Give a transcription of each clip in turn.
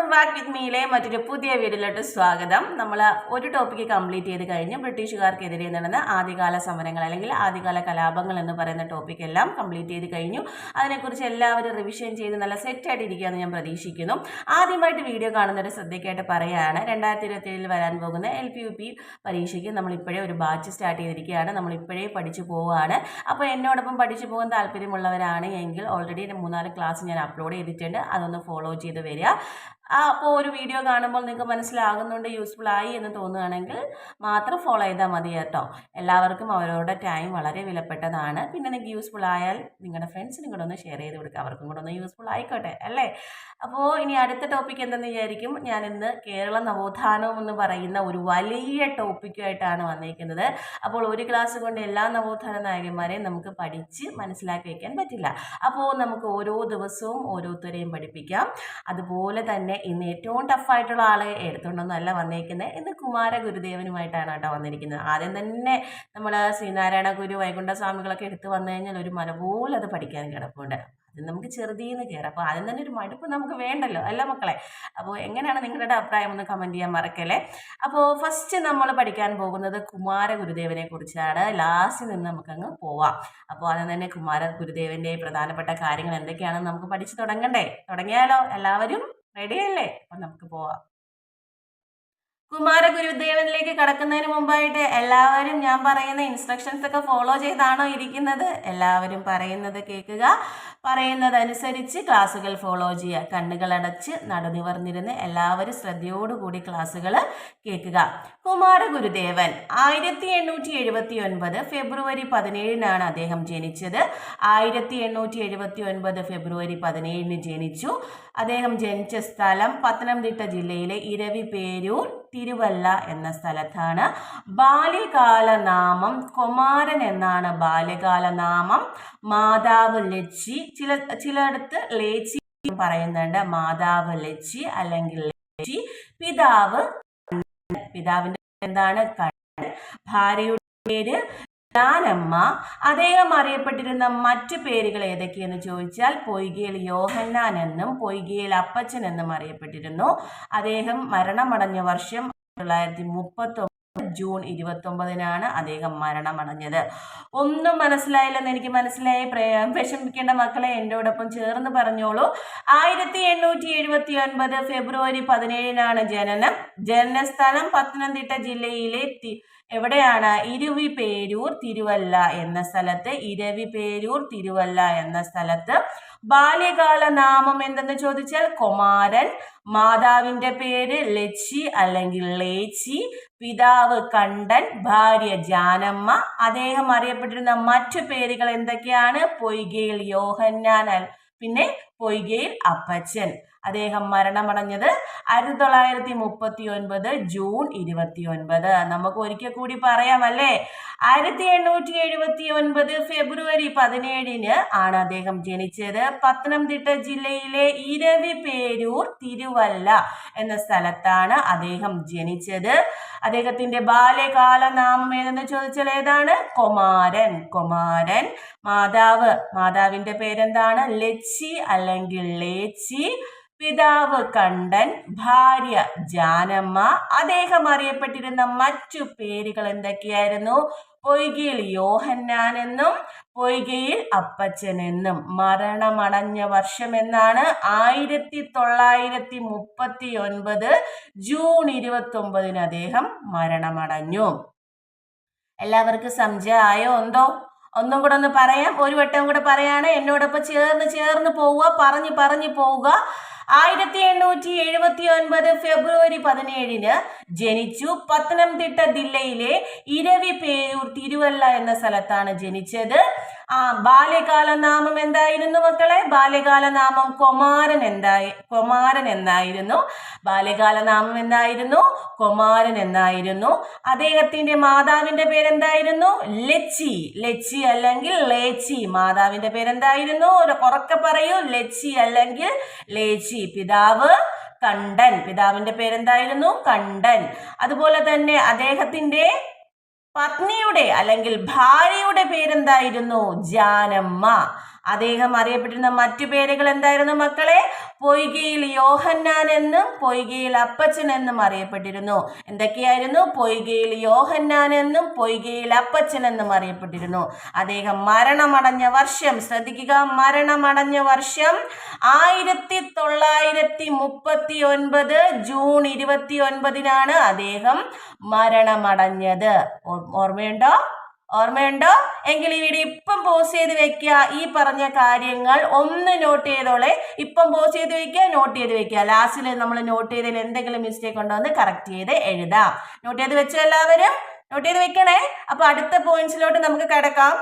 Welcome back with മീയിലെ മറ്റൊരു പുതിയ വീഡിയോയിലോട്ട് സ്വാഗതം. നമ്മൾ ഒരു ടോപ്പിക്ക് കംപ്ലീറ്റ് ചെയ്ത് കഴിഞ്ഞ് ബ്രിട്ടീഷുകാർക്കെതിരെ നടന്ന ആദ്യകാല സമരങ്ങൾ അല്ലെങ്കിൽ ആദ്യകാല കലാപങ്ങൾ എന്ന് പറയുന്ന ടോപ്പിക് എല്ലാം കംപ്ലീറ്റ് ചെയ്ത് കഴിഞ്ഞു. അതിനെക്കുറിച്ച് എല്ലാവരും റിവിഷൻ ചെയ്ത് നല്ല സെറ്റായിട്ട് ഇരിക്കുകയെന്ന് ഞാൻ പ്രതീക്ഷിക്കുന്നു. ആദ്യമായിട്ട് വീഡിയോ കാണുന്നവർ ശ്രദ്ധയ്ക്കായിട്ട് പറയുകയാണ്, 2027 വരാൻ പോകുന്ന LP-UP പരീക്ഷയ്ക്ക് നമ്മളിപ്പോഴേ ഒരു ബാച്ച് സ്റ്റാർട്ട് ചെയ്തിരിക്കുകയാണ്. നമ്മളിപ്പോഴേ പഠിച്ചു പോവുകയാണ്. അപ്പോൾ എന്നോടൊപ്പം പഠിച്ചു പോകാൻ താല്പര്യമുള്ളവരാണ് എങ്കിൽ ഓൾറെഡി 3-4 ക്ലാസ് ഞാൻ അപ്ലോഡ് ചെയ്തിട്ടുണ്ട്. അതൊന്ന് ഫോളോ ചെയ്ത് വരിക. അപ്പോൾ ഒരു വീഡിയോ കാണുമ്പോൾ നിങ്ങൾക്ക് മനസ്സിലാകുന്നുണ്ട്, യൂസ്ഫുൾ ആയി എന്ന് തോന്നുകയാണെങ്കിൽ മാത്രം ഫോളോ ചെയ്താൽ മതി കേട്ടോ. എല്ലാവർക്കും അവരവരുടെ ടൈം വളരെ വിലപ്പെട്ടതാണ്. പിന്നെ നിങ്ങൾക്ക് യൂസ്ഫുൾ ആയാൽ നിങ്ങളുടെ ഫ്രണ്ട്സിനും കൂടെ ഒന്ന് ഷെയർ ചെയ്ത് കൊടുക്കുക, അവർക്കും കൂടെ ഒന്ന് യൂസ്ഫുൾ ആയിക്കോട്ടെ അല്ലേ. അപ്പോൾ ഇനി അടുത്ത ടോപ്പിക് എന്തെന്ന് വിചാരിക്കും. ഞാനിന്ന് കേരള നവോത്ഥാനം എന്ന് പറയുന്ന ഒരു വലിയ ടോപ്പിക്കുമായിട്ടാണ് വന്നിരിക്കുന്നത്. അപ്പോൾ ഒരു ക്ലാസ് കൊണ്ട് എല്ലാ നവോത്ഥാന നായകന്മാരെയും നമുക്ക് പഠിച്ച് മനസ്സിലാക്കി വയ്ക്കാൻ പറ്റില്ല. അപ്പോൾ നമുക്ക് ഓരോ ദിവസവും ഓരോരുത്തരെയും പഠിപ്പിക്കാം. അതുപോലെ തന്നെ ഇന്ന് ഏറ്റവും ടഫായിട്ടുള്ള ആളെ എടുത്തുകൊണ്ടൊന്നല്ല വന്നിരിക്കുന്നത്. ഇന്ന് കുമാര ഗുരുദേവനുമായിട്ടാണ് കേട്ടോ വന്നിരിക്കുന്നത്. ആദ്യം തന്നെ നമ്മൾ ശ്രീനാരായണ ഗുരു, വൈകുണ്ഠസ്വാമികളൊക്കെ എടുത്ത് വന്നു കഴിഞ്ഞാൽ ഒരു മല പോലെ അത് പഠിക്കാൻ കിടപ്പുണ്ട്. അത് നമുക്ക് ചെറുതീന്ന് കയറാം. അപ്പോൾ ആദ്യം തന്നെ ഒരു മടുപ്പ് നമുക്ക് വേണ്ടല്ലോ അല്ല മക്കളെ. അപ്പോൾ എങ്ങനെയാണ് നിങ്ങളുടെ അഭിപ്രായം ഒന്ന് കമൻറ്റ് ചെയ്യാൻ മറക്കല്ലേ. അപ്പോൾ ഫസ്റ്റ് നമ്മൾ പഠിക്കാൻ പോകുന്നത് കുമാര ഗുരുദേവനെ കുറിച്ചാണ്. ലാസ്റ്റിൽ നിന്ന് നമുക്കങ്ങ് പോവാം. അപ്പോൾ ആദ്യം തന്നെ കുമാര ഗുരുദേവൻ്റെ പ്രധാനപ്പെട്ട കാര്യങ്ങൾ എന്തൊക്കെയാണെന്ന് നമുക്ക് പഠിച്ചു തുടങ്ങണ്ടേ. തുടങ്ങിയാലോ? എല്ലാവരും റെഡിയല്ലേ? അപ്പം നമുക്ക് പോവാം. കുമാര ഗുരുദേവനിലേക്ക് കടക്കുന്നതിന് മുമ്പായിട്ട് എല്ലാവരും ഞാൻ പറയുന്ന ഇൻസ്ട്രക്ഷൻസ് ഒക്കെ ഫോളോ ചെയ്താണോ ഇരിക്കുന്നത്? എല്ലാവരും പറയുന്നത് കേൾക്കുക, പറയുന്നതനുസരിച്ച് ക്ലാസ്സുകൾ ഫോളോ ചെയ്യുക. കണ്ണുകളടച്ച് നടുനിവർന്നിരുന്ന് എല്ലാവരും ശ്രദ്ധയോടുകൂടി ക്ലാസ്സുകൾ കേൾക്കുക. കുമാര ഗുരുദേവൻ 1879 ഫെബ്രുവരി 17 അദ്ദേഹം ജനിച്ചത്. 1879 ഫെബ്രുവരി 17 ജനിച്ചു. അദ്ദേഹം ജനിച്ച സ്ഥലം പത്തനംതിട്ട ജില്ലയിലെ ഇരവിപേരൂർ തിരുവല്ല എന്ന സ്ഥലത്താണ്. ബാല്യകാലനാമം കുമാരൻ എന്നാണ് ബാല്യകാലനാമം. മാതാവ് ലച്ചി, ചിലയിടത്ത് ലേച്ചി പറയുന്നുണ്ട്. മാതാവ് ലച്ചി അല്ലെങ്കിൽ ലേച്ചി. പിതാവിന്റെ എന്താണ്? കണ്ണൻ. ഭാര്യയുടെ പേര് ജാനമ്മ. അദ്ദേഹം അറിയപ്പെട്ടിരുന്ന മറ്റു പേരുകൾ ഏതൊക്കെയെന്ന് ചോദിച്ചാൽ പൊയ്കയിൽ യോഹന്നാൻ എന്നും പൊയ്കയിൽ അപ്പച്ചൻ എന്നും അറിയപ്പെട്ടിരുന്നു. അദ്ദേഹം മരണമടഞ്ഞ വർഷം 1939 ജൂൺ 29 അദ്ദേഹം മരണമടഞ്ഞത്. ഒന്നും മനസ്സിലായില്ലെന്ന് എനിക്ക് മനസ്സിലായി. വിഷമിക്കേണ്ട മക്കളെ, എന്നോടൊപ്പം ചേർന്ന് പറഞ്ഞോളൂ. 1879 ഫെബ്രുവരി 17 ജനനം. ജനനസ്ഥലം പത്തനംതിട്ട ജില്ലയിലെ എവിടെയാണ്? ഇരവിപേരൂർ തിരുവല്ല എന്ന സ്ഥലത്ത്. ഇരവിപേരൂർ തിരുവല്ല എന്ന സ്ഥലത്ത്. ബാല്യകാല നാമം എന്തെന്ന് ചോദിച്ചാൽ കുമാരൻ. മാതാവിന്റെ പേര് ലച്ചി അല്ലെങ്കിൽ ലേച്ചി. പിതാവ് കണ്ടൻ. ഭാര്യ ജാനമ്മ. അദ്ദേഹം അറിയപ്പെട്ടിരുന്ന മറ്റു പേരുകൾ എന്തൊക്കെയാണ്? പൊയ്കയിൽ യോഹന്നാൻ, പിന്നെ പൊയ്കയിൽ അപ്പച്ചൻ. അദ്ദേഹം മരണമടഞ്ഞത് 1939 ജൂൺ 29. നമുക്ക് ഒരിക്കൽ കൂടി പറയാമല്ലേ. 1879 ഫെബ്രുവരി 17 ആണ് അദ്ദേഹം ജനിച്ചത്. പത്തനംതിട്ട ജില്ലയിലെ ഇരവിപേരൂർ തിരുവല്ല എന്ന സ്ഥലത്താണ് അദ്ദേഹം ജനിച്ചത്. അദ്ദേഹത്തിന്റെ ബാല്യകാല നാമം ഏതെന്ന് ചോദിച്ചാൽ ഏതാണ്? കുമാരൻ. കുമാരൻ. മാതാവിന്റെ പേരെന്താണ്? ലച്ചി അല്ലെങ്കിൽ ലേച്ചി. പിതാവ് കണ്ടൻ. ഭാര്യ ജാനമ്മ. അദ്ദേഹം അറിയപ്പെട്ടിരുന്ന മറ്റു പേരുകൾ എന്തൊക്കെയായിരുന്നു? പൊയ്കയിൽ യോഹന്നാൻ എന്നും പൊയ്കയിൽ അപ്പച്ചൻ എന്നും. മരണമടഞ്ഞ വർഷം എന്നാണ്? 1939 ജൂൺ 29 അദ്ദേഹം മരണമടഞ്ഞു. എല്ലാവർക്കും സംശയമായോ? ഒന്നും കൂടെ ഒന്ന് പറയാം. ഒരു വട്ടം കൂടെ പറയാണ്. എന്നോടൊപ്പം ചേർന്ന് പോവുക, പറഞ്ഞു പോവുക. 1879 ഫെബ്രുവരി 17 ജനിച്ചു. പത്തനംതിട്ട ജില്ലയിലെ ഇരവിപേരൂർ തിരുവല്ല എന്ന സ്ഥലത്താണ് ജനിച്ചത്. ബാല്യകാല നാമം എന്തായിരുന്നു മക്കളെ? ബാല്യകാല നാമം കുമാരൻ എന്നായിരുന്നു. ബാല്യകാല നാമം എന്തായിരുന്നു? കുമാരൻ എന്നായിരുന്നു. അദ്ദേഹത്തിന്റെ മാതാവിന്റെ പേരെന്തായിരുന്നു? ലച്ചി അല്ലെങ്കിൽ ലേച്ചി. മാതാവിന്റെ പേരെന്തായിരുന്നു? ഉറക്കെ പറയൂ. ലച്ചി അല്ലെങ്കിൽ ലേച്ചി. പിതാവ് കണ്ടൻ. പിതാവിന്റെ പേരെന്തായിരുന്നു? കണ്ടൻ. അതുപോലെ തന്നെ അദ്ദേഹത്തിന്റെ പത്നിയുടെ അല്ലെങ്കിൽ ഭാര്യയുടെ പേരെന്തായിരുന്നു? ജാനമ്മ. അദ്ദേഹം അറിയപ്പെട്ടിരുന്ന മറ്റു പേരുകൾ എന്തായിരുന്നു മക്കളെ? പൊയ്കയിൽ യോഹന്നാൻ എന്നും പൊയ്കയിൽ അപ്പച്ചൻ എന്നും അറിയപ്പെട്ടിരുന്നു. എന്തൊക്കെയായിരുന്നു? പൊയ്കയിൽ യോഹന്നാൻ എന്നും പൊയ്കയിൽ അപ്പച്ചൻ എന്നും അറിയപ്പെട്ടിരുന്നു. അദ്ദേഹം മരണമടഞ്ഞ വർഷം ശ്രദ്ധിക്കുക, മരണമടഞ്ഞ വർഷം 1939 ജൂൺ 29 അദ്ദേഹം മരണമടഞ്ഞത്. ഓർമ്മയുണ്ടോ? എങ്കിൽ ഈ വീഡിയോ ഇപ്പം പോസ് ചെയ്ത് വെക്കുക. ഈ പറഞ്ഞ കാര്യങ്ങൾ ഒന്ന് നോട്ട് ചെയ്തോളെ. ഇപ്പം പോസ് ചെയ്ത് വെക്കുക, നോട്ട് ചെയ്ത് വെക്കുക. ലാസ്റ്റിൽ നമ്മൾ നോട്ട് ചെയ്തതിൽ എന്തെങ്കിലും മിസ്റ്റേക്ക് ഉണ്ടോ എന്ന് കറക്റ്റ് ചെയ്ത് എഴുതാം. നോട്ട് ചെയ്ത് വെച്ചോ എല്ലാവരും? നോട്ട് ചെയ്ത് വെക്കണേ. അപ്പൊ അടുത്ത പോയിന്റ്സിലോട്ട് നമുക്ക് കിടക്കാം.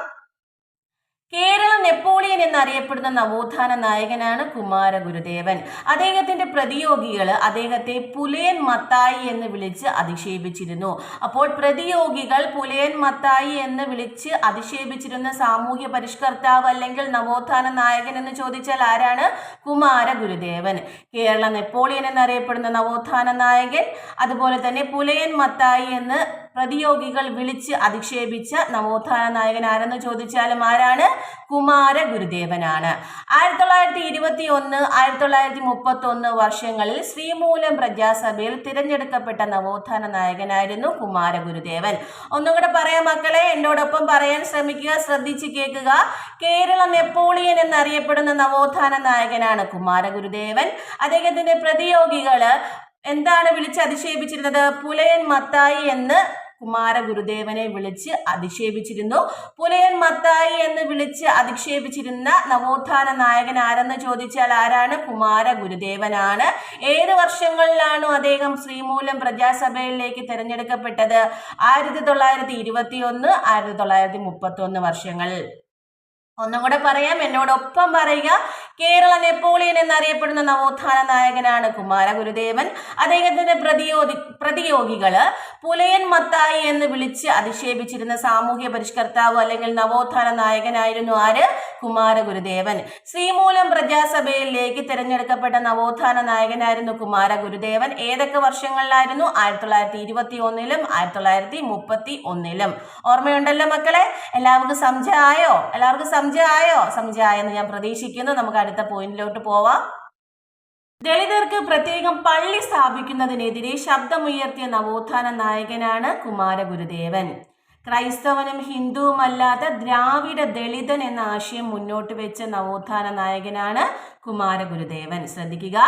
കേരള നെപ്പോളിയൻ എന്നറിയപ്പെടുന്ന നവോത്ഥാന നായകനാണ് കുമാരഗുരുദേവൻ. അദ്ദേഹത്തിന്റെ പ്രതിയോഗികൾ അദ്ദേഹത്തെ പുലയൻ മത്തായി എന്ന് വിളിച്ച് അധിക്ഷേപിച്ചിരുന്നു. അപ്പോൾ പ്രതിയോഗികൾ പുലയൻ മത്തായി എന്ന് വിളിച്ച് അധിക്ഷേപിച്ചിരുന്ന സാമൂഹ്യ പരിഷ്കർത്താവ് അല്ലെങ്കിൽ നവോത്ഥാന നായകൻ എന്ന് ചോദിച്ചാൽ ആരാണ്? കുമാരഗുരുദേവൻ. കേരള നെപ്പോളിയൻ എന്നറിയപ്പെടുന്ന നവോത്ഥാന നായകൻ, അതുപോലെ തന്നെ പുലയൻ മത്തായി എന്ന് പ്രതിയോഗികൾ വിളിച്ച് അധിക്ഷേപിച്ച നവോത്ഥാന നായകൻ ആരെന്ന് ചോദിച്ചാലും ആരാണ്? കുമാരഗുരുദേവനാണ്. 1921, 1931 വർഷങ്ങളിൽ ശ്രീമൂലം പ്രജാസഭയിൽ തിരഞ്ഞെടുക്കപ്പെട്ട നവോത്ഥാന നായകനായിരുന്നു കുമാരഗുരുദേവൻ. ഒന്നും കൂടെ പറയാം മക്കളെ, എന്നോടൊപ്പം പറയാൻ ശ്രമിക്കുക, ശ്രദ്ധിച്ച് കേൾക്കുക. കേരള നെപ്പോളിയൻ എന്നറിയപ്പെടുന്ന നവോത്ഥാന നായകനാണ് കുമാരഗുരുദേവൻ. അദ്ദേഹത്തിന്റെ പ്രതിയോഗികള് എന്താണ് വിളിച്ച് അധിക്ഷേപിച്ചിരുന്നത്? പുലയൻ മത്തായി എന്ന് കുമാരഗുരുദേവനെ വിളിച്ച് അധിക്ഷേപിച്ചിരുന്നു. പുലയൻ മത്തായി എന്ന് വിളിച്ച് അധിക്ഷേപിച്ചിരുന്ന നവോത്ഥാന നായകൻ ആരെന്ന് ചോദിച്ചാൽ ആരാണ്? കുമാരഗുരുദേവനാണ്. ഏത് വർഷങ്ങളിലാണോ അദ്ദേഹം ശ്രീമൂലം പ്രജാസഭയിലേക്ക് തിരഞ്ഞെടുക്കപ്പെട്ടത്? 1921, 1931 വർഷങ്ങൾ. ഒന്നും കൂടെ പറയാം, എന്നോടൊപ്പം പറയുക. കേരള നെപ്പോളിയൻ എന്നറിയപ്പെടുന്ന നവോത്ഥാന നായകനാണ് കുമാരഗുരുദേവൻ. അദ്ദേഹത്തിന്റെ പ്രതിയോഗികള് പുലയൻ മത്തായി എന്ന് വിളിച്ച് അധിക്ഷേപിച്ചിരുന്ന സാമൂഹ്യ പരിഷ്കർത്താവ് അല്ലെങ്കിൽ നവോത്ഥാന നായകനായിരുന്നു ആര്? കുമാരഗുരുദേവൻ. ശ്രീമൂലം പ്രജാസഭയിലേക്ക് തിരഞ്ഞെടുക്കപ്പെട്ട നവോത്ഥാന നായകനായിരുന്നു കുമാരഗുരുദേവൻ. ഏതൊക്കെ വർഷങ്ങളിലായിരുന്നു? 1921 1931. ഓർമ്മയുണ്ടല്ലോ മക്കളെ? എല്ലാവർക്കും സംശയമായോ? സംശയമായെന്ന് ഞാൻ പ്രതീക്ഷിക്കുന്നു. നമുക്ക് അടുത്ത പോയിന്റിലോട്ട് പോവാം. ദളിതർക്ക് പ്രത്യേകം പള്ളി സ്ഥാപിക്കുന്നതിനെതിരെ ശബ്ദമുയർത്തിയ നവോത്ഥാന നായകനാണ് കുമാരഗുരുദേവൻ. ക്രൈസ്തവനും ഹിന്ദുവുമല്ലാത്ത ദ്രാവിഡ ദളിതൻ എന്ന ആശയം മുന്നോട്ട് വെച്ച നവോത്ഥാന നായകനാണ് കുമാരഗുരുദേവൻ. ശ്രദ്ധിക്കുക,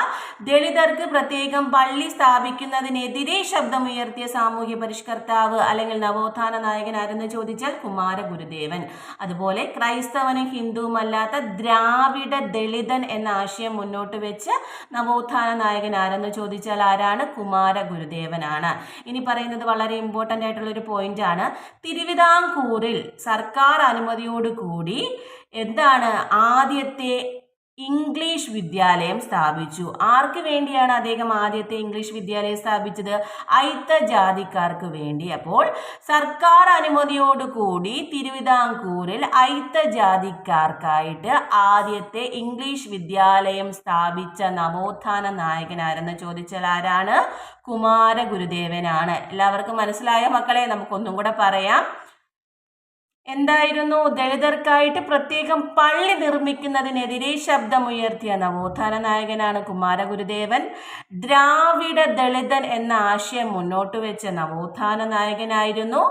ദളിതർക്ക് പ്രത്യേകം പള്ളി സ്ഥാപിക്കുന്നതിനെതിരെ ശബ്ദമുയർത്തിയ സാമൂഹ്യ പരിഷ്കർത്താവ് അല്ലെങ്കിൽ നവോത്ഥാന നായകൻ ആരെന്ന് ചോദിച്ചാൽ കുമാരഗുരുദേവൻ. അതുപോലെ ക്രൈസ്തവനും ഹിന്ദുവുമല്ലാത്ത ദ്രാവിഡ ദളിതൻ എന്ന ആശയം മുന്നോട്ട് വെച്ച് നവോത്ഥാന നായകൻ ആരെന്ന് ചോദിച്ചാൽ ആരാണ്? കുമാരഗുരുദേവനാണ്. ഇനി പറയുന്നത് വളരെ ഇമ്പോർട്ടൻ്റ് ആയിട്ടുള്ള ഒരു പോയിന്റ് ആണ്. തിരുവിതാംകൂറിൽ സർക്കാർ അനുമതിയോടുകൂടി എന്താണ് ആദ്യത്തെ ഇംഗ്ലീഷ് വിദ്യാലയം സ്ഥാപിച്ചു. ആർക്ക് വേണ്ടിയാണ് അദ്ദേഹം ആദ്യത്തെ ഇംഗ്ലീഷ് വിദ്യാലയം സ്ഥാപിച്ചത്? അയിത്ത ജാതിക്കാർക്ക് വേണ്ടി. അപ്പോൾ സർക്കാർ അനുമതിയോടുകൂടി തിരുവിതാംകൂറിൽ അയിത്ത ജാതിക്കാർക്കായിട്ട് ആദ്യത്തെ ഇംഗ്ലീഷ് വിദ്യാലയം സ്ഥാപിച്ച നവോത്ഥാന നായകനാരെന്ന് ചോദിച്ചാൽ ആരാണ്? കുമാരഗുരുദേവനാണ്. എല്ലാവർക്കും മനസ്സിലായ മക്കളെ? നമുക്കൊന്നും കൂടെ പറയാം. എന്തായിരുന്നു? ദളിതർക്കായിട്ട് പ്രത്യേകം പള്ളി നിർമ്മിക്കുന്നതിനെതിരെ ശബ്ദമുയർത്തിയ നവോത്ഥാന നായകനാണ് കുമാരഗുരുദേവൻ. ദ്രാവിഡ ദളിതൻ എന്ന ആശയം മുന്നോട്ട് വെച്ച നവോത്ഥാന നായകനായിരുന്നു.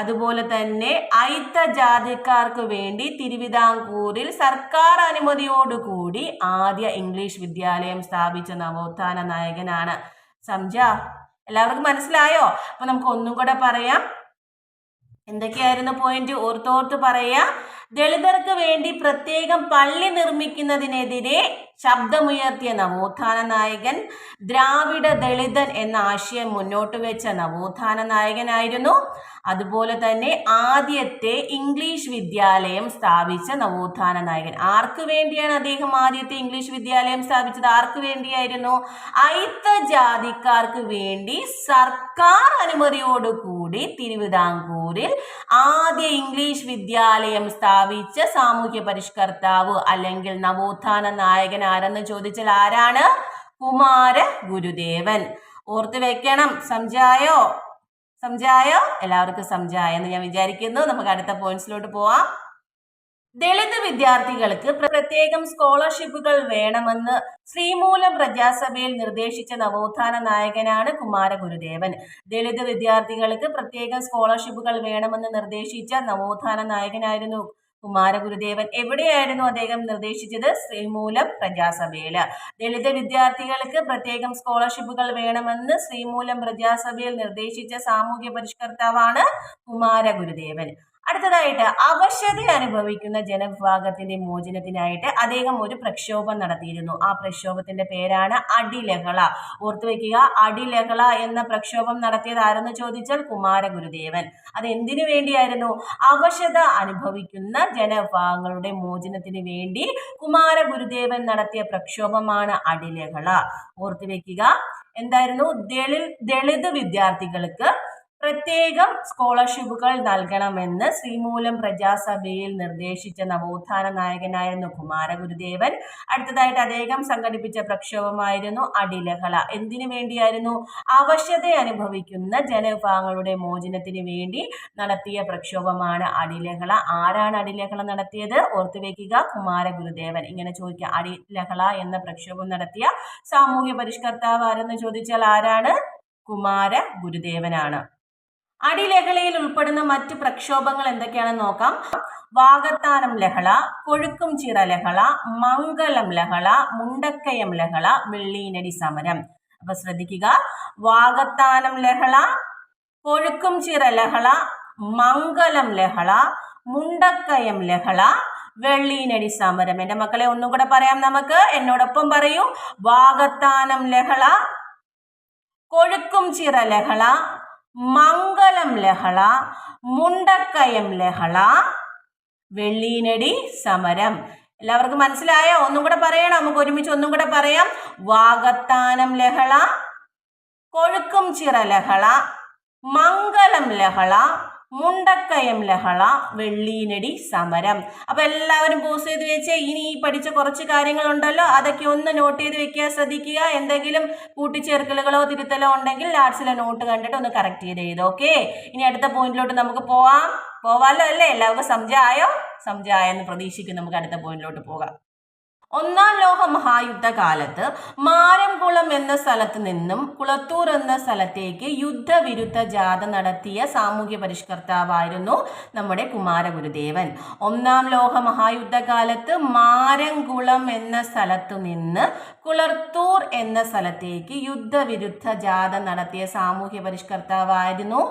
അതുപോലെ തന്നെ അയിത്ത ജാതിക്കാർക്ക് വേണ്ടി തിരുവിതാംകൂറിൽ സർക്കാർ അനുമതിയോടുകൂടി ആദ്യ ഇംഗ്ലീഷ് വിദ്യാലയം സ്ഥാപിച്ച നവോത്ഥാന നായകനാണ്. എല്ലാവർക്കും മനസ്സിലായോ? അപ്പൊ നമുക്ക് ഒന്നും കൂടെ പറയാം. എന്തൊക്കെയായിരുന്നു പോയിന്റ്? ഓർത്തോർത്ത് പറയാ. ദളിതർക്ക് വേണ്ടി പ്രത്യേകം പള്ളി നിർമ്മിക്കുന്നതിനെതിരെ ശബ്ദമുയർത്തിയ നവോത്ഥാന നായകൻ. ദ്രാവിഡ ദളിതൻ എന്ന ആശയം മുന്നോട്ട് വെച്ച നവോത്ഥാന നായകനായിരുന്നു. അതുപോലെ തന്നെ ആദ്യത്തെ ഇംഗ്ലീഷ് വിദ്യാലയം സ്ഥാപിച്ച നവോത്ഥാന നായകൻ. ആർക്ക് വേണ്ടിയാണ് അദ്ദേഹം ആദ്യത്തെ ഇംഗ്ലീഷ് വിദ്യാലയം സ്ഥാപിച്ചത്? ആർക്ക് വേണ്ടിയായിരുന്നു? അയിത്ത ജാതിക്കാർക്ക് വേണ്ടി സർക്കാർ അനുമതിയോടുകൂടി തിരുവിതാംകൂറിൽ ആദ്യ ഇംഗ്ലീഷ് വിദ്യാലയം സ്ഥാപിച്ച സാമൂഹ്യ പരിഷ്കർത്താവ് അല്ലെങ്കിൽ നവോത്ഥാന നായകൻ ആരെന്ന് ചോദിച്ചാൽ ആരാണ്? കുമാരഗുരുദേവൻ. ഓർത്ത് വെക്കണം. സംജായോ? സംജായോ? എല്ലാവർക്കും സംജായെന്ന് ഞാൻ വിചാരിക്കുന്നു. നമുക്ക് അടുത്ത പോയിന്റ്സിലോട്ട് പോവാം. ദളിത് വിദ്യാർത്ഥികൾക്ക് പ്രത്യേകം സ്കോളർഷിപ്പുകൾ വേണമെന്ന് ശ്രീമൂലം പ്രജാസഭയിൽ നിർദ്ദേശിച്ച നവോത്ഥാന നായകനാണ് കുമാരഗുരുദേവൻ. ദളിത് വിദ്യാർത്ഥികൾക്ക് പ്രത്യേകം സ്കോളർഷിപ്പുകൾ വേണമെന്ന് നിർദ്ദേശിച്ച നവോത്ഥാന നായകനായിരുന്നു കുമാരഗുരുദേവൻ. എവിടെയായിരുന്നു അദ്ദേഹം നിർദ്ദേശിച്ചത്? ശ്രീമൂലം പ്രജാസഭയില്. ദളിത് വിദ്യാർത്ഥികൾക്ക് പ്രത്യേകം സ്കോളർഷിപ്പുകൾ വേണമെന്ന് ശ്രീമൂലം പ്രജാസഭയിൽ നിർദ്ദേശിച്ച സാമൂഹ്യ പരിഷ്കർത്താവാണ് കുമാരഗുരുദേവൻ. അടുത്തതായിട്ട് അവശത അനുഭവിക്കുന്ന ജനവിഭാഗത്തിന്റെ മോചനത്തിനായിട്ട് അദ്ദേഹം ഒരു പ്രക്ഷോഭം നടത്തിയിരുന്നു. ആ പ്രക്ഷോഭത്തിന്റെ പേരാണ് അടിലഹള. ഓർത്തുവെക്കുക, അടിലഹള എന്ന പ്രക്ഷോഭം നടത്തിയത് ആരെന്ന് ചോദിച്ചാൽ കുമാരഗുരുദേവൻ. അത് എന്തിനു വേണ്ടിയായിരുന്നു? അവശത അനുഭവിക്കുന്ന ജനവിഭാഗങ്ങളുടെ മോചനത്തിന് വേണ്ടി കുമാരഗുരുദേവൻ നടത്തിയ പ്രക്ഷോഭമാണ് അടിലഹള. ഓർത്തുവെക്കുക, എന്തായിരുന്നു? ദളിത് വിദ്യാർത്ഥികൾക്ക് പ്രത്യേകം സ്കോളർഷിപ്പുകൾ നൽകണമെന്ന് ശ്രീമൂലം പ്രജാസഭയിൽ നിർദ്ദേശിച്ച നവോത്ഥാന നായകനായിരുന്നു കുമാരഗുരുദേവൻ. അടുത്തതായിട്ട് അദ്ദേഹം സംഘടിപ്പിച്ച പ്രക്ഷോഭമായിരുന്നു അടിലഹള. എന്തിനു വേണ്ടിയായിരുന്നു? അവശത അനുഭവിക്കുന്ന ജനവിഭാഗങ്ങളുടെ മോചനത്തിന് വേണ്ടി നടത്തിയ പ്രക്ഷോഭമാണ് അടിലഹള. ആരാണ് അടിലഹള നടത്തിയത്? ഓർത്തുവെക്കുക, കുമാരഗുരുദേവൻ. ഇങ്ങനെ ചോദിക്കുക, അടിലഹള എന്ന പ്രക്ഷോഭം നടത്തിയ സാമൂഹ്യ പരിഷ്കർത്താവ് ആരെന്ന് ചോദിച്ചാൽ ആരാണ്? കുമാരഗുരുദേവനാണ്. അടിലഹളയിൽ ഉൾപ്പെടുന്ന മറ്റ് പ്രക്ഷോഭങ്ങൾ എന്തൊക്കെയാണെന്ന് നോക്കാം. വാകത്താനം ലഹള, കൊഴുക്കുംചിറ ലഹള, മംഗലം ലഹള, മുണ്ടക്കയം ലഹള, വെള്ളീനടി സമരം. അപ്പൊ ശ്രദ്ധിക്കുക, വാകത്താനം ലഹള, കൊഴുക്കുംചിറ ലഹള, മംഗലം ലഹള, മുണ്ടക്കയം ലഹള, വെള്ളീനടി സമരം. എൻ്റെ മക്കളെ ഒന്നും കൂടെ പറയാം നമുക്ക്. എന്നോടൊപ്പം പറയൂ. വാകത്താനം ലഹള, കൊഴുക്കുംചിറ ലഹള, മംഗലം ലഹള, മുണ്ടക്കയം ലഹള, വെള്ളീനടി സമരം. എല്ലാവർക്കും മനസ്സിലായോ? ഒന്നും കൂടെ പറയണം. നമുക്ക് ഒരുമിച്ച് ഒന്നും കൂടെ പറയാം. വാകത്താനം ലഹള, കൊഴുക്കുംചിറ ലഹള, മംഗലം ലഹള, മുണ്ടക്കയം ലഹള, വെള്ളീനടി സമരം. അപ്പൊ എല്ലാവരും പോസ് ചെയ്ത് വെച്ച് ഇനി ഈ പഠിച്ച കുറച്ച് കാര്യങ്ങളുണ്ടല്ലോ, അതൊക്കെ ഒന്ന് നോട്ട് ചെയ്ത് വെക്കുക. ശ്രദ്ധിക്കുക, എന്തെങ്കിലും കൂട്ടിച്ചേർക്കലുകളോ തിരുത്തലോ ഉണ്ടെങ്കിൽ ലാഡ്സിലെ നോട്ട് കണ്ടിട്ട് ഒന്ന് കറക്റ്റ് ചെയ്ത് എഴുതും. ഓക്കെ, ഇനി അടുത്ത പോയിന്റിലോട്ട് നമുക്ക് പോവാലോ അല്ലേ? എല്ലാവർക്കും സംജായെന്ന് പ്രതീക്ഷിക്കും. നമുക്ക് അടുത്ത പോയിന്റിലോട്ട് പോകാം. ഒന്നാം ലോക മഹായുദ്ധ കാലത്ത് മാരംകുളം എന്ന സ്ഥലത്ത് നിന്നും കുളത്തൂർ എന്ന സ്ഥലത്തേക്ക് യുദ്ധവിരുദ്ധ ജാഥ നടത്തിയ സാമൂഹ്യ പരിഷ്കർത്താവായിരുന്നു നമ്മുടെ കുമാരഗുരുദേവൻ. ഒന്നാം ലോക മഹായുദ്ധ കാലത്ത് മാരംകുളം എന്ന സ്ഥലത്തു നിന്ന് കുളത്തൂർ എന്ന സ്ഥലത്തേക്ക് യുദ്ധവിരുദ്ധ ജാഥ നടത്തിയ സാമൂഹ്യ പരിഷ്കർത്താവായിരുന്നു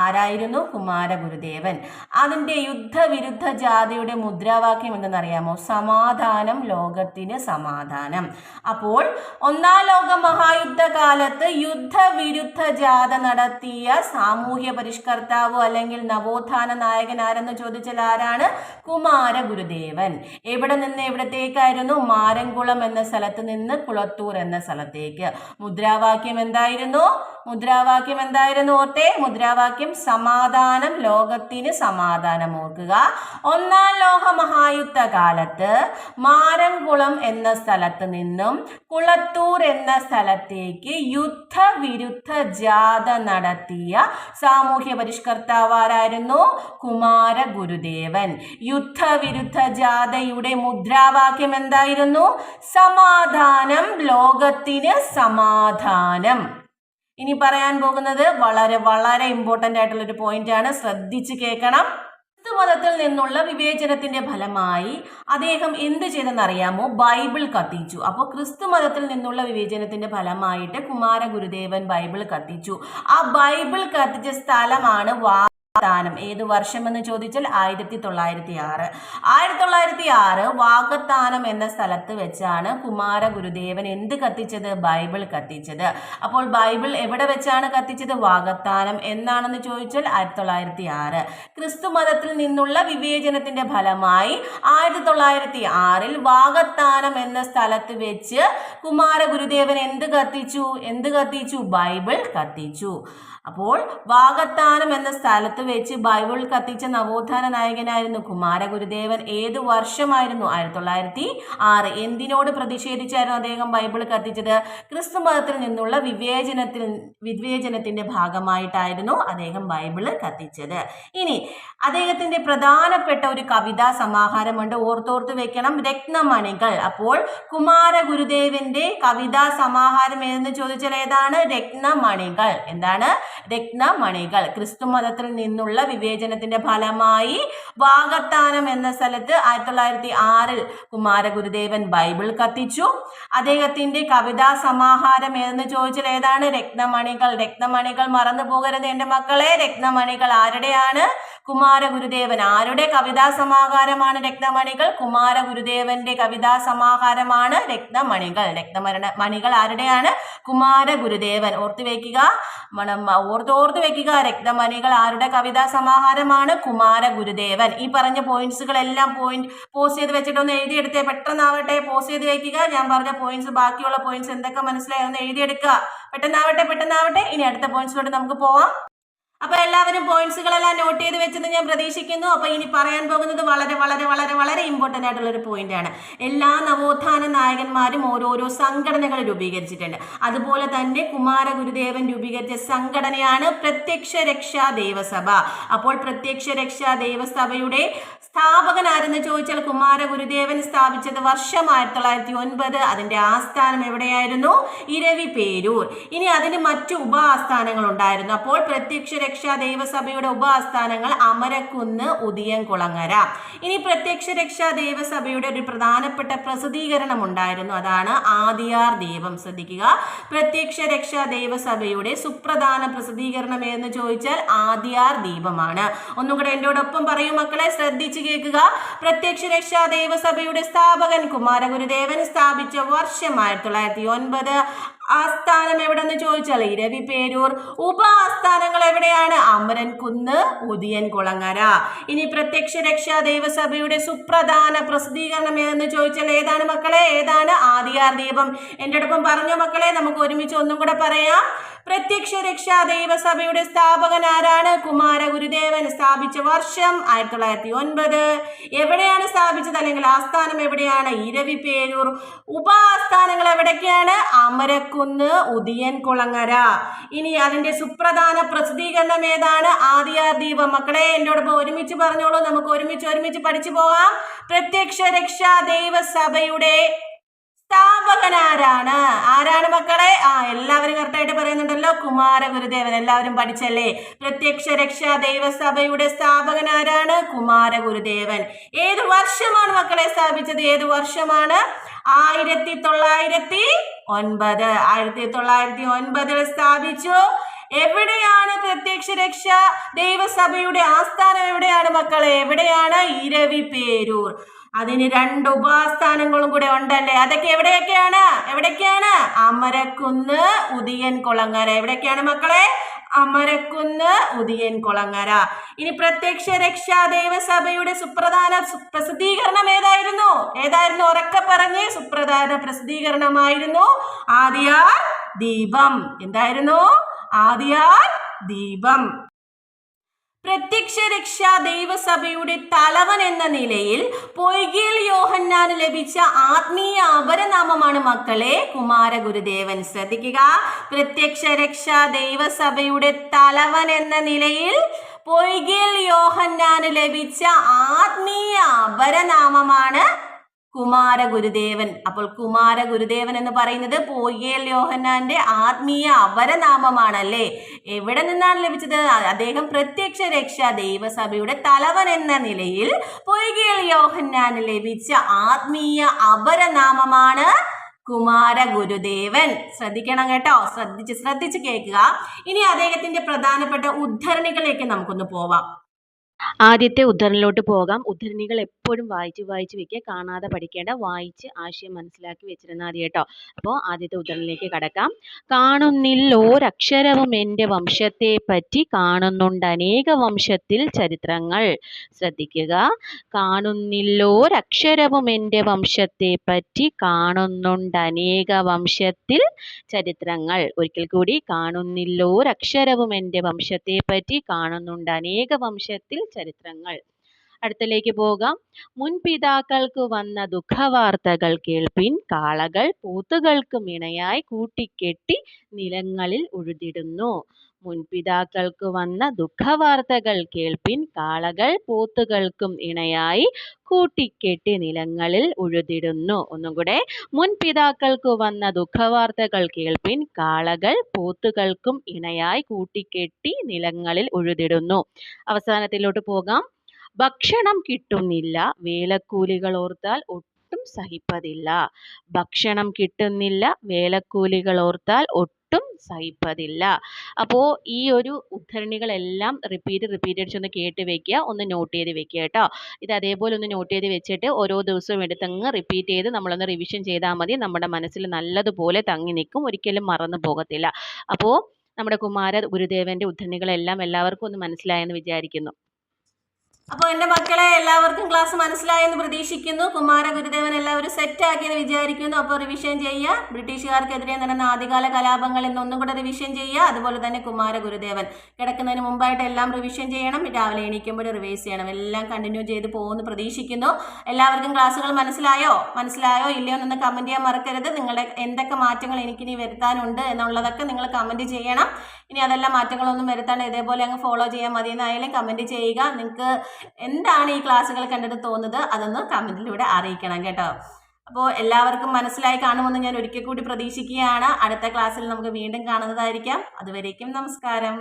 ആരായിരുന്നു? കുമാരഗുരുദേവൻ. അതിൻ്റെ യുദ്ധവിരുദ്ധ ജാഥയുടെ മുദ്രാവാക്യം എന്തെന്നറിയാമോ? സമാധാനം, ലോകത്തിന് സമാധാനം. അപ്പോൾ ഒന്നാം ലോക മഹായുദ്ധ കാലത്ത് യുദ്ധവിരുദ്ധ ജാഥ നടത്തിയ സാമൂഹ്യ പരിഷ്കർത്താവ് അല്ലെങ്കിൽ നവോത്ഥാന നായകൻ ആരെന്ന് ചോദിച്ചാൽ ആരാണ്? കുമാരഗുരുദേവൻ. എവിടെ നിന്ന് എവിടത്തേക്കായിരുന്നു? മാരംകുളം എന്ന സ്ഥലത്ത് നിന്ന് കുളത്തൂർ എന്ന സ്ഥലത്തേക്ക്. മുദ്രാവാക്യം എന്തായിരുന്നു? ഓർത്തേ, മുദ്രാവാക്യം സമാധാനം, ലോകത്തിന് സമാധാനം. ഓർക്കുക, ഒന്നാം ലോക മഹായുദ്ധ കാലത്ത് മാരംകുളം എന്ന സ്ഥലത്ത് നിന്നും കുളത്തൂർ എന്ന സ്ഥലത്തേക്ക് യുദ്ധവിരുദ്ധ ജാഥ നടത്തിയ സാമൂഹ്യ പരിഷ്കർത്താവാരായിരുന്നു? കുമാരഗുരുദേവൻ. യുദ്ധവിരുദ്ധ ജാഥയുടെ മുദ്രാവാക്യം എന്തായിരുന്നു? സമാധാനം, ലോകത്തിന് സമാധാനം. ഇനി പറയാൻ പോകുന്നത് വളരെ വളരെ ഇമ്പോർട്ടൻ്റ് ആയിട്ടുള്ള ഒരു പോയിന്റ് ആണ്. ശ്രദ്ധിച്ച് കേൾക്കണം. ക്രിസ്തുമതത്തിൽ നിന്നുള്ള വിവേചനത്തിന്റെ ഫലമായി അദ്ദേഹം എന്ത് ചെയ്തെന്നറിയാമോ? ബൈബിൾ കത്തിച്ചു. അപ്പോൾ ക്രിസ്തുമതത്തിൽ നിന്നുള്ള വിവേചനത്തിന്റെ ഫലമായിട്ട് കുമാരഗുരുദേവൻ ബൈബിൾ കത്തിച്ചു. ആ ബൈബിൾ കത്തിച്ച സ്ഥലമാണ് വാകത്താനം. ഏത് വർഷമെന്ന് ചോദിച്ചാൽ 1906. 1906 വാകത്താനം എന്ന സ്ഥലത്ത് വെച്ചാണ് കുമാരഗുരുദേവൻ എന്ത് കത്തിച്ചത്? ബൈബിൾ കത്തിച്ചത്. അപ്പോൾ ബൈബിൾ എവിടെ വെച്ചാണ് കത്തിച്ചത്? വാകത്താനം. എന്നാണെന്ന് ചോദിച്ചാൽ 1906. ക്രിസ്തുമതത്തിൽ നിന്നുള്ള വിവേചനത്തിന്റെ ഫലമായി 1906 വാകത്താനം എന്ന സ്ഥലത്ത് വെച്ച് കുമാരഗുരുദേവൻ എന്ത് കത്തിച്ചു? ബൈബിൾ കത്തിച്ചു. അപ്പോൾ വാകത്താനം എന്ന സ്ഥലത്ത് സ്ഥലത്ത് വെച്ച് ബൈബിൾ കത്തിച്ച നവോത്ഥാന നായകനായിരുന്നു കുമാരഗുരുദേവൻ. ഏത് വർഷമായിരുന്നു? 1906. എന്തിനോട് പ്രതിഷേധിച്ചായിരുന്നു അദ്ദേഹം ബൈബിൾ കത്തിച്ചത്? ക്രിസ്തു മതത്തിൽ നിന്നുള്ള വിവേചനത്തിന്റെ ഭാഗമായിട്ടായിരുന്നു അദ്ദേഹം ബൈബിൾ കത്തിച്ചത്. ഇനി അദ്ദേഹത്തിന്റെ പ്രധാനപ്പെട്ട ഒരു കവിതാ സമാഹാരമുണ്ട്, ഓർത്തോർത്ത് വെക്കണം, രത്നമണികൾ. അപ്പോൾ കുമാരഗുരുദേവന്റെ കവിതാ സമാഹാരം ഏതെന്ന് ചോദിച്ചാൽ ഏതാണ്? രത്നമണികൾ. എന്താണ്? രത്നമണികൾ. ക്രിസ്തു മതത്തിൽ നിന്നുള്ള വിവേചനത്തിന്റെ ഫലമായി വാകത്താനം എന്ന സ്ഥലത്ത് 1906 കുമാരഗുരുദേവൻ ബൈബിൾ കത്തിച്ചു. അദ്ദേഹത്തിന്റെ കവിതാ സമാഹാരം ഏതെന്ന് ചോദിച്ചാൽ ഏതാണ്? രത്നമണികൾ. രത്നമണികൾ മറന്നു പോകരുത് എൻ്റെ മക്കളെ. രത്നമണികൾ ആരുടെയാണ്? കുമാരഗുരുദേവൻ. ആരുടെ കവിതാ സമാഹാരമാണ് രത്നമണികൾ? കുമാരഗുരുദേവന്റെ കവിതാ സമാഹാരമാണ് രത്നമണികൾ. രത്നമണികൾ ആരുടെയാണ്? കുമാരഗുരുദേവൻ. ഓർത്തു വെക്കുക, ഓർത്ത് വെക്കുക. രത്നമണികൾ ആരുടെ കവിതാ സമാഹാരമാണ്? കുമാരഗുരുദേവൻ. ഈ പറഞ്ഞ പോയിന്റ്സുകളെല്ലാം പോസ് ചെയ്ത് വെച്ചിട്ടൊന്ന് എഴുതിയെടുത്തേ. പെട്ടെന്നാവട്ടെ, പോസ് ചെയ്ത് വെക്കുക. ഞാൻ പറഞ്ഞ പോയിന്റ്സ്, ബാക്കിയുള്ള പോയിന്റ്സ് എന്തൊക്കെ മനസ്സിലായി ഒന്ന് എഴുതിയെടുക്കുക. പെട്ടെന്നാവട്ടെ. ഇനി അടുത്ത പോയിന്റ്സിലോട്ട് നമുക്ക് പോവാം. അപ്പൊ എല്ലാവരും പോയിന്റ്സുകളെല്ലാം നോട്ട് ചെയ്ത് വെച്ചെന്ന് ഞാൻ പ്രതീക്ഷിക്കുന്നു. അപ്പൊ ഇനി പറയാൻ പോകുന്നത് വളരെ വളരെ വളരെ വളരെ ഇമ്പോർട്ടൻ്റ് ആയിട്ടുള്ള ഒരു പോയിന്റ് ആണ്. എല്ലാ നവോത്ഥാന നായകന്മാരും ഓരോരോ സംഘടനകൾ രൂപീകരിച്ചിട്ടുണ്ട്. അതുപോലെ തന്നെ കുമാരഗുരുദേവൻ രൂപീകരിച്ച സംഘടനയാണ് പ്രത്യക്ഷ രക്ഷാ ദേവസഭ. അപ്പോൾ പ്രത്യക്ഷ രക്ഷാ ദേവസഭയുടെ സ്ഥാപകൻ ആരെന്ന് ചോദിച്ചാൽ കുമാരഗുരുദേവൻ സ്ഥാപിച്ചത് വർഷം 1909. അതിന്റെ ആസ്ഥാനം എവിടെയായിരുന്നു? ഇരവിപേരൂർ. ഇനി അതിന് മറ്റു ഉപ ആസ്ഥാനങ്ങൾ ഉണ്ടായിരുന്നു. അപ്പോൾ പ്രത്യക്ഷ രക്ഷാ ദേവസഭയുടെ ഉപ ആസ്ഥാനങ്ങൾ അമരക്കുന്ന്, ഉദിയൻകുളങ്ങര. ഇനി പ്രത്യക്ഷ രക്ഷാ ദേവസഭയുടെ ഒരു പ്രധാനപ്പെട്ട പ്രസിദ്ധീകരണം ഉണ്ടായിരുന്നു, അതാണ് ആദിയാർ ദീപം. ശ്രദ്ധിക്കുക, പ്രത്യക്ഷ രക്ഷാ ദേവസഭയുടെ സുപ്രധാന പ്രസിദ്ധീകരണം എന്ന് ചോദിച്ചാൽ ആദിയാർ ദീപമാണ്. ഒന്നുകൂടെ എന്നോടൊപ്പം പറയൂ മക്കളെ, ശ്രദ്ധിച്ച് കേൾക്കുക. പ്രത്യക്ഷ രക്ഷാ ദേവസഭയുടെ സ്ഥാപകൻ കുമാരഗുരുദേവൻ സ്ഥാപിച്ച വർഷം 1909. ആസ്ഥാനം എവിടെന്ന് ചോദിച്ചാൽ ഇരവിപേരൂർ. ഉപ ആസ്ഥാനങ്ങൾ എവിടെയാണ്? അമരൻകുന്ന്, ഉദിയൻകുളങ്ങര. ഇനി പ്രത്യക്ഷ രക്ഷാ ദേവസഭയുടെ സുപ്രധാന പ്രസിദ്ധീകരണം ഏതെന്ന് ചോദിച്ചാൽ ഏതാണ് മക്കളെ? ഏതാണ്? ആദിയാർ ദീപം. എൻ്റെ അടുപ്പം പറഞ്ഞോ മക്കളെ, നമുക്ക് ഒരുമിച്ച് ഒന്നും കൂടെ പറയാം. പ്രത്യക്ഷ രക്ഷാ ദേവസഭയുടെ സ്ഥാപകൻ ആരാണ്? കുമാരഗുരുദേവൻ. സ്ഥാപിച്ച വർഷം 1909. എവിടെയാണ് സ്ഥാപിച്ചത്, അല്ലെങ്കിൽ ആസ്ഥാനം എവിടെയാണ്? ഇരവിപേരൂർ. ഉപ ആസ്ഥാനങ്ങൾ എവിടേക്കാണ്? അമരക്കുന്ന്, ഉദിയൻകുളങ്ങര. ഇനി അതിന്റെ സുപ്രധാന പ്രസിദ്ധീകരണം ഏതാണ്? ആദിയാർ ദീപം. മക്കളെ എന്നോടൊപ്പം ഒരുമിച്ച് പറഞ്ഞോളൂ, നമുക്ക് ഒരുമിച്ച് പഠിച്ചു പോകാം. പ്രത്യക്ഷ രക്ഷാ ദേവസഭയുടെ സ്ഥാപകൻ ആരാണ്? ആരാണ് മക്കളെ? എല്ലാവരും കറക്റ്റായിട്ട് പറയുന്നുണ്ടല്ലോ, കുമാരഗുരുദേവൻ. എല്ലാവരും പഠിച്ചല്ലേ? പ്രത്യക്ഷ രക്ഷാ ദേവസഭയുടെ സ്ഥാപകൻ ആരാണ്? കുമാരഗുരുദേവൻ. ഏത് വർഷമാണ് മക്കളെ സ്ഥാപിച്ചത്? ഏത് വർഷമാണ്? 1909. 1909 സ്ഥാപിച്ചു. എവിടെയാണ് പ്രത്യക്ഷ രക്ഷാ ദേവസഭയുടെ ആസ്ഥാനം? എവിടെയാണ് മക്കളെ? എവിടെയാണ്? ഇരവിപേരൂർ. അതിന് 2 ഉപാസ്ഥാനങ്ങളും കൂടെ ഉണ്ടല്ലേ? അതൊക്കെ എവിടേക്കാണ്? അമരക്കുന്ന്, ഉദിയൻകുളങ്ങര. എവിടേക്കാണ് മക്കളെ? അമരക്കുന്ന്, ഉദിയൻകുളങ്ങര. ഇനി പ്രത്യക്ഷ രക്ഷാ ദേവസഭയുടെ സുപ്രധാന പ്രസിദ്ധീകരണം ഏതായിരുന്നു? ഉറക്കെ പറഞ്ഞ്. സുപ്രധാന പ്രസിദ്ധീകരണമായിരുന്നു ആദിയാർ ദീപം. എന്തായിരുന്നു? ആദിയാർ ദീപം. പ്രത്യക്ഷ രക്ഷാ ദൈവസഭയുടെ തലവൻ എന്ന നിലയിൽ പൊയ്കേൽ യോഹന്നാന് ലഭിച്ച ആത്മീയ അപരനാമമാണ് മക്കളെ കുമാരഗുരുദേവൻ. ശ്രദ്ധിക്കുക, പ്രത്യക്ഷ രക്ഷാ ദൈവസഭയുടെ തലവൻ എന്ന നിലയിൽ പൊയ്കേൽ യോഹന്നാന് ലഭിച്ച ആത്മീയ അപരനാമമാണ് കുമാരഗുരുദേവൻ. അപ്പോൾ കുമാരഗുരുദേവൻ എന്ന് പറയുന്നത് പൊയ്കേൽ യോഹന്നാന്റെ ആത്മീയ അപരനാമമാണല്ലേ? എവിടെ നിന്നാണ് ലഭിച്ചത്? അദ്ദേഹം പ്രത്യക്ഷ രക്ഷാ ദൈവസഭയുടെ തലവൻ എന്ന നിലയിൽ പൊയ്കേൽ യോഹന്നാന് ലഭിച്ച ആത്മീയ അപരനാമമാണ് കുമാരഗുരുദേവൻ. ശ്രദ്ധിക്കണം കേട്ടോ, ശ്രദ്ധിച്ച് കേൾക്കുക. ഇനി അദ്ദേഹത്തിന്റെ പ്രധാനപ്പെട്ട ഉദ്ധരണികളിലേക്ക് നമുക്കൊന്ന് പോവാം. ആദ്യത്തെ ഉദ്ധരണിയിലോട്ട് പോകാം. ഉദ്ധരണികൾ എപ്പോഴും എപ്പോഴും വായിച്ച് വെക്കുക. കാണാതെ പഠിക്കേണ്ട, വായിച്ച് ആശയം മനസ്സിലാക്കി വെച്ചിരുന്നാൽ മതി കേട്ടോ. അപ്പോൾ ആദ്യത്തെ ഉദാഹരണത്തിലേക്ക് കടക്കാം. കാണുന്നില്ലോരക്ഷരവും എൻ്റെ വംശത്തെ പറ്റി, കാണുന്നുണ്ട് അനേക വംശത്തിൽ ചരിത്രങ്ങൾ. ശ്രദ്ധിക്കുക. കാണുന്നില്ലോരക്ഷരവും എൻ്റെ വംശത്തെ പറ്റി, കാണുന്നുണ്ട് അനേക വംശത്തിൽ ചരിത്രങ്ങൾ. ഒരിക്കൽ കൂടി. കാണുന്നില്ലോരക്ഷരവും എൻ്റെ വംശത്തെ പറ്റി, കാണുന്നുണ്ട് അനേക വംശത്തിൽ ചരിത്രങ്ങൾ. അടുത്തലേക്ക് പോകാം. മുൻപിതാക്കൾക്ക് വന്ന ദുഃഖവാർത്തകൾ കേൾപ്പിൻ, കാളകൾ പോത്തുകൾക്കും ഇണയായി കൂട്ടിക്കെട്ടി നിലങ്ങളിൽ ഉഴുതിടുന്നു. മുൻപിതാക്കൾക്ക് വന്ന ദുഃഖവാർത്തകൾ കേൾപ്പിൻ, കാളകൾ പോത്തുകൾക്കും ഇണയായി കൂട്ടിക്കെട്ടി നിലങ്ങളിൽ ഉഴുതിടുന്നു. ഒന്നും കൂടെ. മുൻപിതാക്കൾക്ക് വന്ന ദുഃഖവാർത്തകൾ കേൾപ്പിൻ, കാളകൾ പോത്തുകൾക്കും ഇണയായി കൂട്ടിക്കെട്ടി നിലങ്ങളിൽ ഉഴുതിടുന്നു. അവസാനത്തിലോട്ട് പോകാം. ഭക്ഷണം കിട്ടുന്നില്ല, വേലക്കൂലികൾ ഓർത്താൽ ഒട്ടും സഹിപ്പതില്ല. ഭക്ഷണം കിട്ടുന്നില്ല, വേലക്കൂലികൾ ഓർത്താൽ ഒട്ടും സഹിപ്പതില്ല. അപ്പോൾ ഈ ഒരു ഉദ്ധരണികളെല്ലാം റിപ്പീറ്റ് അടിച്ചൊന്ന് കേട്ട് വെക്കുക, ഒന്ന് നോട്ട് ചെയ്ത് വെക്കുക കേട്ടോ. ഇത് അതേപോലെ ഒന്ന് നോട്ട് ചെയ്ത് വെച്ചിട്ട് ഓരോ ദിവസവും എടുത്തങ്ങ് റിപ്പീറ്റ് ചെയ്ത് നമ്മളൊന്ന് റിവിഷൻ ചെയ്താൽ മതി. നമ്മുടെ മനസ്സിൽ നല്ലതുപോലെ തങ്ങി നിൽക്കും, ഒരിക്കലും മറന്നു പോകത്തില്ല. അപ്പോൾ നമ്മുടെ കുമാര ഗുരുദേവന്റെ ഉദ്ധരണികളെല്ലാം എല്ലാവർക്കും ഒന്ന് മനസ്സിലായെന്ന് വിചാരിക്കുന്നു. അപ്പോൾ എൻ്റെ മക്കളെ, എല്ലാവർക്കും ക്ലാസ് മനസ്സിലായെന്ന് പ്രതീക്ഷിക്കുന്നു. കുമാര ഗുരുദേവൻ എല്ലാവരും സെറ്റാക്കിയെന്ന് വിചാരിക്കുന്നു. അപ്പോൾ റിവിഷൻ ചെയ്യുക. ബ്രിട്ടീഷുകാർക്കെതിരെ നടന്ന ആദ്യകാല കലാപങ്ങൾ എന്നൊന്നും കൂടെ റിവിഷൻ ചെയ്യുക. അതുപോലെ തന്നെ കുമാര ഗുരുദേവൻ കിടക്കുന്നതിന് മുമ്പായിട്ട് എല്ലാം റിവിഷൻ ചെയ്യണം. രാവിലെ എണീക്കുമ്പോൾ റിവൈസ് ചെയ്യണം. എല്ലാം കണ്ടിന്യൂ ചെയ്ത് പോകുമെന്ന് പ്രതീക്ഷിക്കുന്നു. എല്ലാവർക്കും ക്ലാസ്സുകൾ മനസ്സിലായോ ഇല്ലയോ എന്നൊന്ന് കമൻറ്റ് ചെയ്യാൻ മറക്കരുത്. നിങ്ങളുടെ എന്തൊക്കെ മാറ്റങ്ങൾ എനിക്കിനി വരുത്താനുണ്ട് എന്നുള്ളതൊക്കെ നിങ്ങൾ കമൻറ്റ് ചെയ്യണം. ഇനി അതെല്ലാം മാറ്റങ്ങളൊന്നും വരുത്താണ്ട് ഇതേപോലെ അങ്ങ് ഫോളോ ചെയ്യാൻ മതി എന്നായാലും കമൻറ്റ് ചെയ്യുക. നിങ്ങൾക്ക് എന്താണ് ഈ ക്ലാസ്സുകൾ കണ്ടിട്ട് തോന്നുന്നത് അതൊന്ന് കമൻറ്റിലൂടെ അറിയിക്കണം കേട്ടോ. അപ്പോൾ എല്ലാവർക്കും മനസ്സിലായി കാണുമെന്ന് ഞാൻ ഒരിക്കൽ കൂടി പ്രതീക്ഷിക്കുകയാണ്. അടുത്ത ക്ലാസ്സിൽ നമുക്ക് വീണ്ടും കാണുന്നതായിരിക്കാം. അതുവരേക്കും നമസ്കാരം.